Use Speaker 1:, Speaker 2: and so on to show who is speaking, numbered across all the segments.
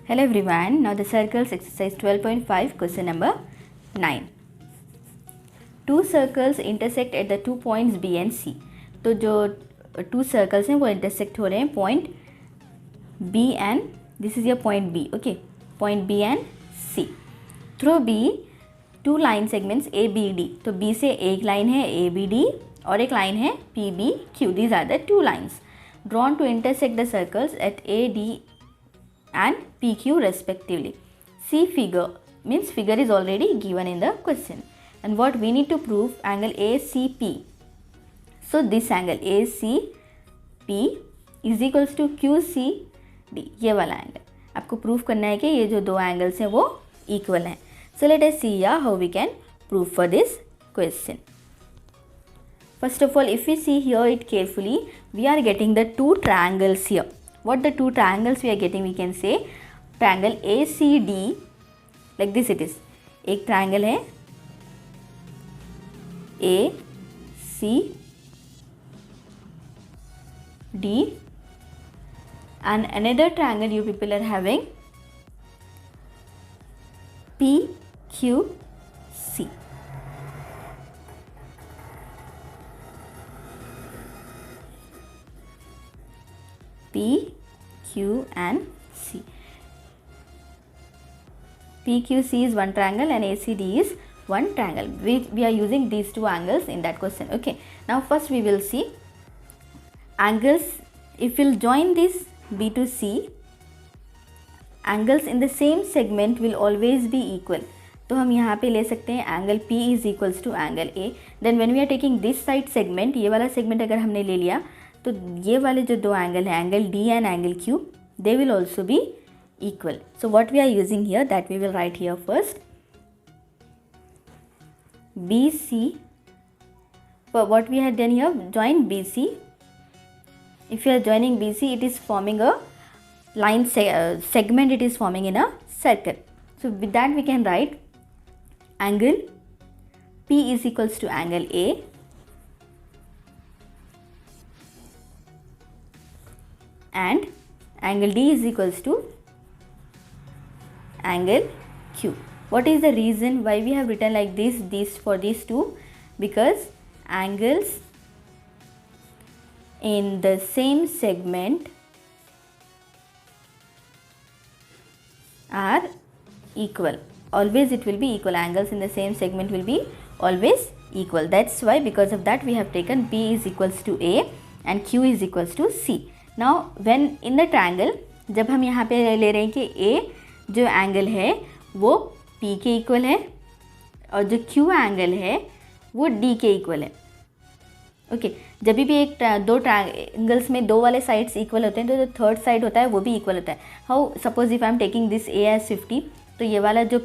Speaker 1: Hello everyone, now the circles exercise 12.5 question number 9. Two circles intersect at the 2 points B and C. तो जो two circles हैं वो intersect हो रहे हैं point B and this is your point B, okay, point B and C. Through B two line segments A B D. तो B से एक line है A B D और एक line है P B Q. These are the two lines drawn to intersect the circles at A D and PQ respectively. See figure, means figure is already given in the question. And what we need to prove, angle ACP. So this angle ACP is equals to QCD. ये वाला angle आपको prove करना है कि ये जो दो angles हैं वो इक्वल हैं. So let us see here how we can prove for this question. First of all, if we see here it carefully, we are getting the two triangles here. What the two triangles we are getting, we can say triangle ACD, like this it is. एक triangle है ACD and another triangle you people are having PQC. P, Q and C. PQC is one triangle and ACD is one triangle. We are using these two angles in that question. Okay. Now first we will see angles. If we'll join this B to C, angles in the same segment will always be equal. तो हम यहाँ पे ले सकते हैं angle P is equals to angle A. Then when we are taking this side segment, ये वाला segment अगर हमने ले लिया तो ये वाले जो दो एंगल हैं angle D and angle Q, they will also be equal. So what we are using here, that we will write here first. BC, for what we had done here, join BC. If you are joining BC, it is forming a line segment, it is forming in a circle. So with that we can write angle P is equals to angle A and angle D is equals to angle Q. What is the reason why we have written like this for these two? Because angles in the same segment are equal. Always it will be equal. Angles in the same segment will be always equal. That's why, because of that, we have taken P is equals to A and Q is equals to C. Now when in the triangle, जब हम यहाँ पे ले रहे हैं कि A जो angle है वो P के इक्वल है और जो Q एंगल है वो D के इक्वल है. ओके जब भी एक दो ट्रायंगल्स में दो वाले साइड्स इक्वल होते हैं तो जो थर्ड साइड होता है वो भी इक्वल होता है. How suppose if I am taking this A as 50, तो ये वाला जो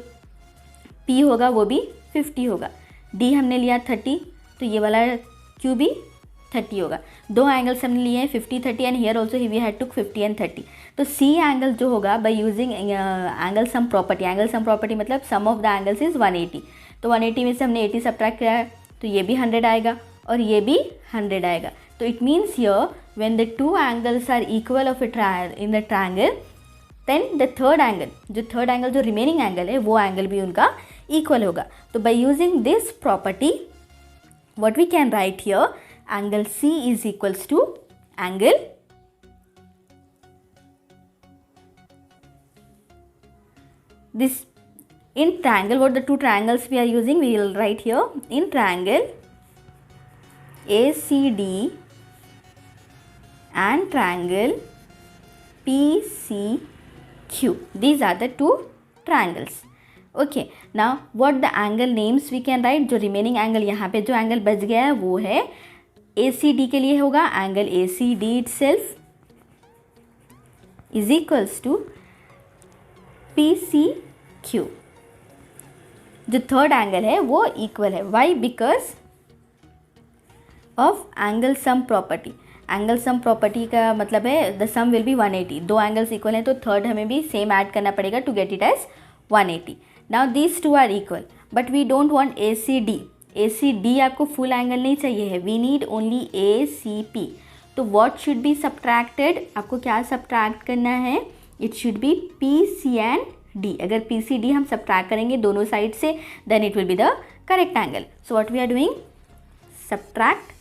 Speaker 1: P होगा वो भी 50 होगा. D हमने लिया 30, तो ये वाला Q भी 30 होगा. दो एंगल्स हमने लिए हैं 50 30 and here also we had took 50 and 30. तो C एंगल जो होगा by using angle sum property. Angle sum property मतलब sum of the angles is 180. तो 180 में से हमने 80 सब्ट्रैक्ट किया है तो ये भी 100 आएगा और ये भी 100 आएगा. तो it means here when the two angles are equal of in the triangle, then the third angle जो रिमेनिंग एंगल है वो एंगल भी उनका इक्वल होगा. तो by using this property what we can write here, angle C is equals to angle this in triangle. What the two triangles we are using, we will write here in triangle ACD and triangle PCQ. These are the two triangles. Okay, now what the angle names we can write. जो remaining angle यहाँ पे जो angle बच गया है वो है ACD के लिए होगा angle ACD itself is equals to PCQ. जो थर्ड एंगल है वो इक्वल है. Why? Because of angle sum property. Angle sum property का मतलब है द सम विल बी 180. दो एंगल्स इक्वल हैं तो थर्ड हमें भी सेम ऐड करना पड़ेगा to get it as 180. Now these two are equal but we don't want ACD. ACD आपको फुल एंगल नहीं चाहिए है, वी नीड ओनली ACP. तो व्हाट शुड बी सब्ट्रैक्टेड, आपको क्या सब्ट्रैक्ट करना है, it should be P C and D. अगर पी सी डी हम सब्ट्रैक्ट करेंगे दोनों साइड से, then it will be the correct angle. So what we are doing, subtract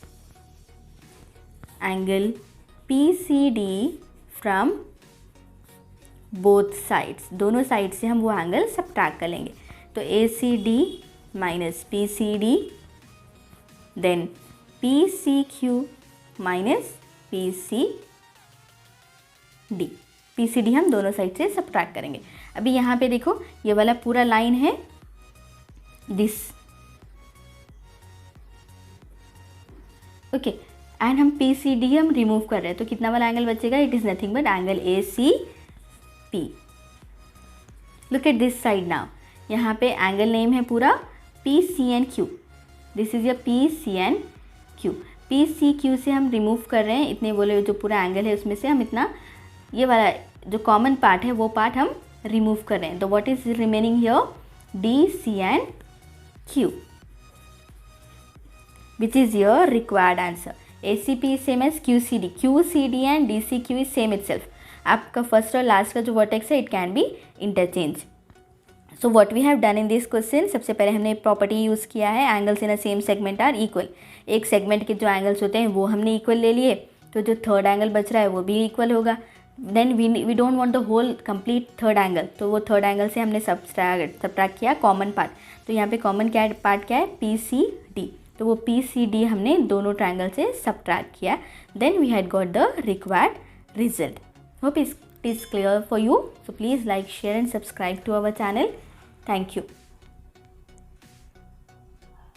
Speaker 1: angle P C D from both sides. दोनों side से हम वो angle subtract कर लेंगे. तो A C D minus P C D, then P C Q minus P C D. P C D हम दोनों side से सब्ट्रैक्ट करेंगे. अभी यहाँ पे देखो ये वाला पूरा लाइन है दिस, ओके, एंड हम पी सी डी हम रिमूव कर रहे हैं. तो कितना वाला एंगल बचेगा, it is nothing but angle A C P. Look at this side now. यहाँ पे एंगल नेम है पूरा P C N Q. This is your P C N Q. P C Q से हम रिमूव कर रहे हैं इतने बोले जो पूरा एंगल है उसमें से हम इतना ये वाला जो कॉमन पार्ट है वो पार्ट हम रिमूव कर रहे हैं. तो what is remaining here, D C N Q, which is your required answer. A C P is same as Q C D. Q C D and D C Q is same itself. आपका first और last का जो vertex है it can be interchange. So what we have done in this question, सबसे पहले हमने property use किया है angles in a same segment are equal. एक सेगमेंट के जो एंगल्स होते हैं वो हमने इक्वल ले लिए, तो जो थर्ड एंगल बच रहा है वो भी इक्वल होगा. Then we don't want the whole complete third angle, तो वो थर्ड एंगल से हमने सब्ट्रैक्ट किया कॉमन पार्ट. तो यहाँ पे कॉमन पार्ट क्या है, पी सी डी. तो वो पी सी डी हमने दोनों ट्रायंगल से सब्ट्रैक्ट किया. Then we had got the required result. Hope it is clear for you. So please like, share and subscribe to our channel. Thank you.